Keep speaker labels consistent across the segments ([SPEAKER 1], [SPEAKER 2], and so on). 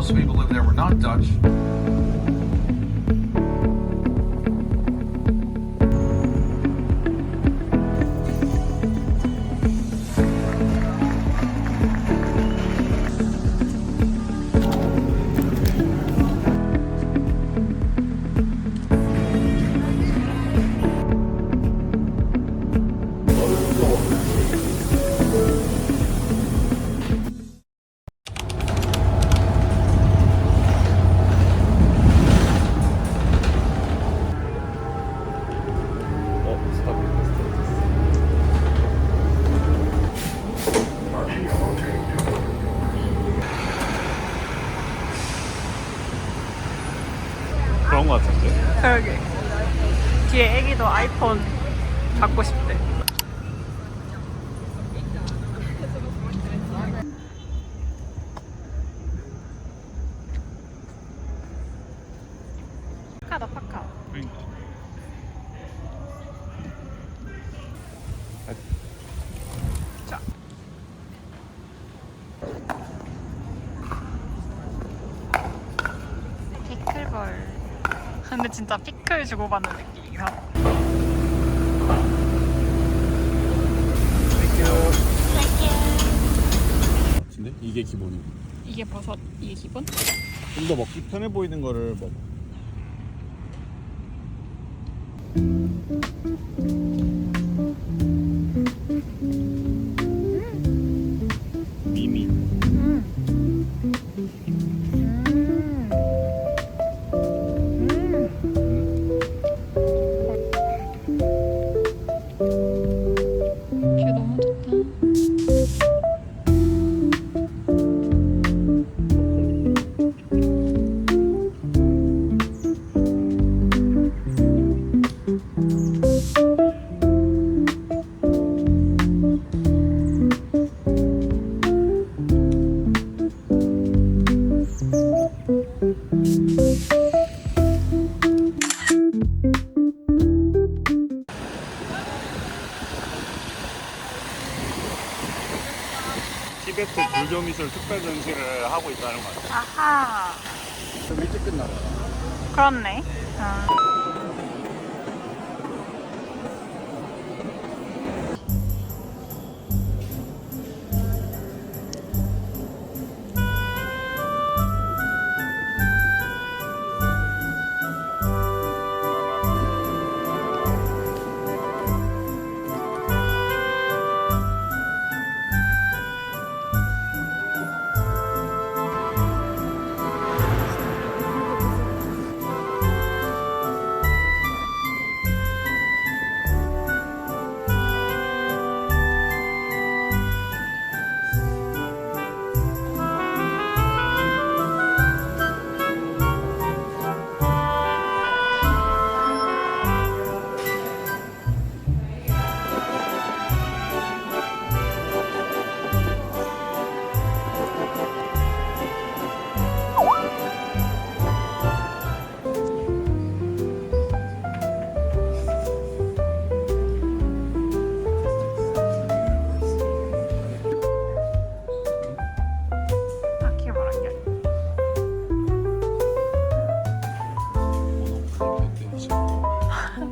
[SPEAKER 1] most of the people living there were not Dutch.
[SPEAKER 2] 그런 거 같은데?
[SPEAKER 3] 그러게. 뒤에 애기도 아이폰 갖고 싶대. 파카다 파카.
[SPEAKER 2] 그러니까.
[SPEAKER 3] 자. 피클볼. 근데 진짜 피클 주고받는 느낌이야.
[SPEAKER 2] 근데 이게 기본이야.
[SPEAKER 3] 이게 버섯, 이게 기본?
[SPEAKER 2] 좀 더 먹기 편해 보이는 거를 먹어. 미미.
[SPEAKER 3] 뷰 너무 좋다.
[SPEAKER 2] 티베트 불교미술 특별 전시를 하고 있다는 거 같아.
[SPEAKER 3] 아하.
[SPEAKER 2] 좀 일찍 끝나봐.
[SPEAKER 3] 그렇네. 아.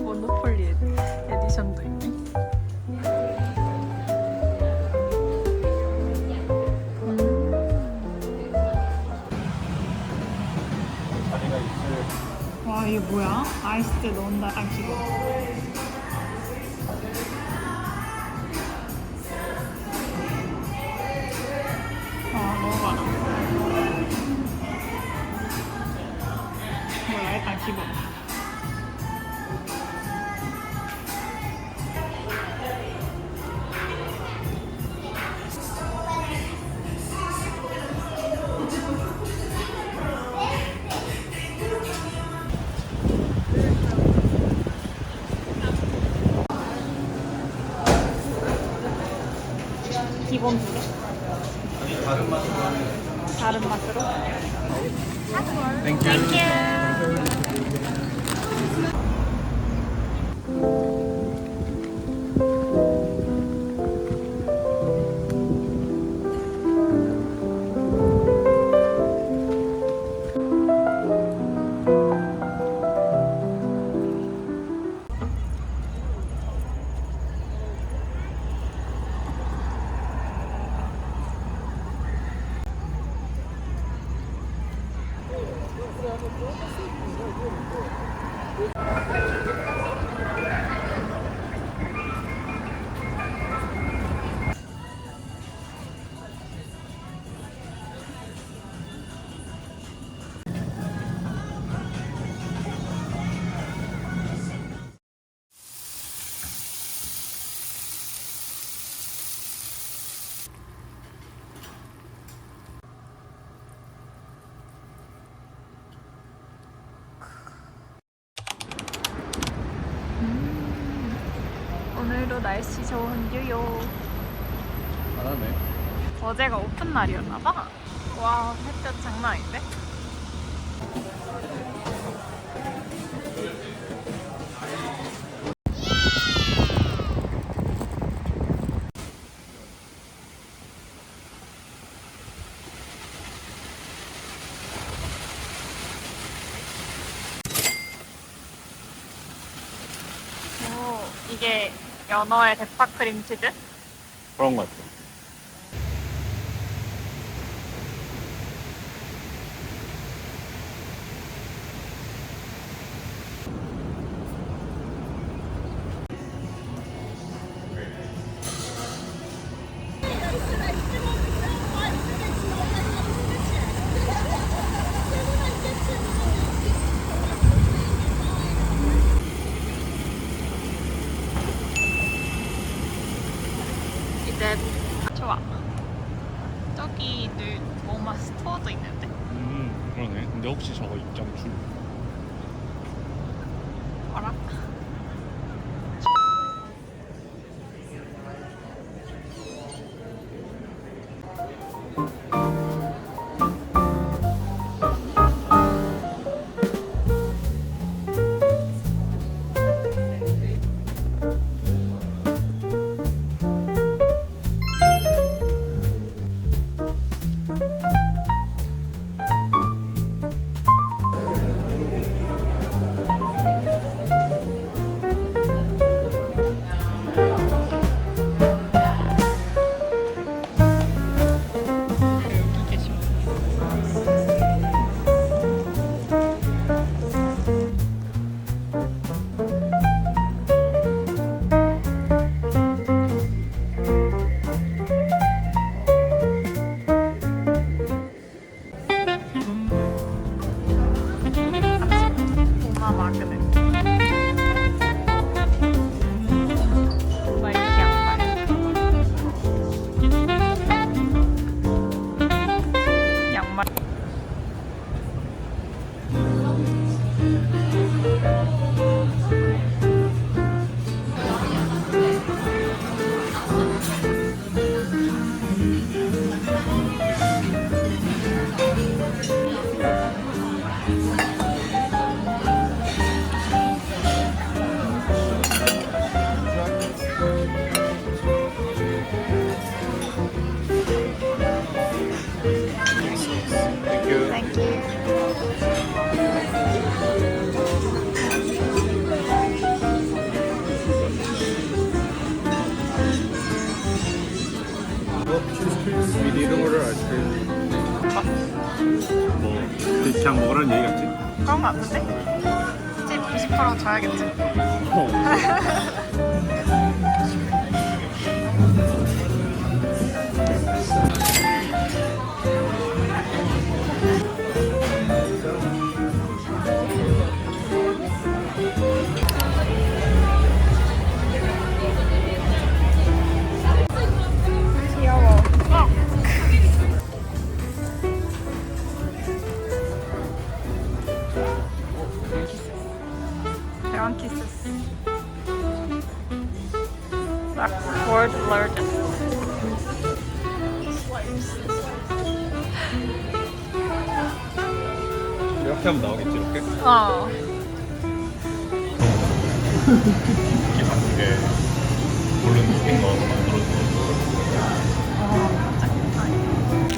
[SPEAKER 3] 모노폴리 에디션도 있네. 와 이게 뭐야? 아이스때 넣은다. 아 기본. 와 먹어봐라. 뭐야? 일단 기본. 기본 두 개?
[SPEAKER 2] 아니 다른 맛으로 하면.
[SPEAKER 3] 다른 맛으로?
[SPEAKER 2] 땡큐.
[SPEAKER 3] 날씨 좋은 뉴욕.
[SPEAKER 2] 잘하네.
[SPEAKER 3] 어제가 오픈 날이었나봐. 와, 햇볕 장난 아닌데? 오, 이게 연어의 대파 크림치즈?
[SPEAKER 2] 그런 것 같아.
[SPEAKER 3] 이제 좋아. 저기 뭐마 스토어도 있는데.
[SPEAKER 2] 그러네. 근데 혹시 저거 입장 줄?
[SPEAKER 3] 알아? 여기 계시면. 고마 마그넷. 나이키 양말. 양말. Thank you.
[SPEAKER 2] We need to order ice cream. 뭐 그냥 먹으라는 얘기 같지?
[SPEAKER 3] 그런 거 같은데? 팁 20% 줘야겠지? 귀여워. 대왕 키스스. 딱 world largest.
[SPEAKER 2] 이렇게 하면 나오겠지 이렇게?
[SPEAKER 3] 어.
[SPEAKER 2] 이렇게 바꾸게 모르는 토핑 넣어서 만들어주는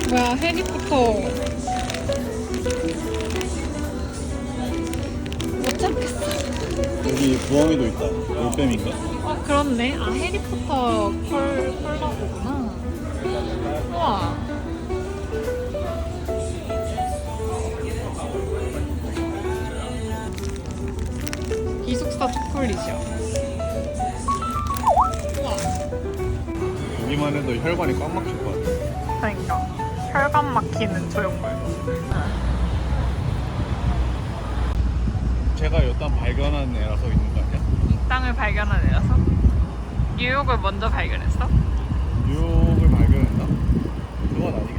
[SPEAKER 3] 뭐야, 해리포터. 못 참겠어.
[SPEAKER 2] 여기 부엉이도 있다. 올빼미인가?
[SPEAKER 3] 그렇네. 아, 해리포터 콜라보구나. 우와. 기숙사 초콜릿이야. 우와.
[SPEAKER 2] 보기만 해도 혈관이 꽉 막힐 것 같아.
[SPEAKER 3] 그러니까 혈관 막히는 조형물.
[SPEAKER 2] 제가 여기다 발견한 애라서 있는 거 아니야?
[SPEAKER 3] 이 땅을 발견한 애라서 뉴욕을 먼저 발견했어?
[SPEAKER 2] 뉴욕을 발견했나? 그건 아니겠지.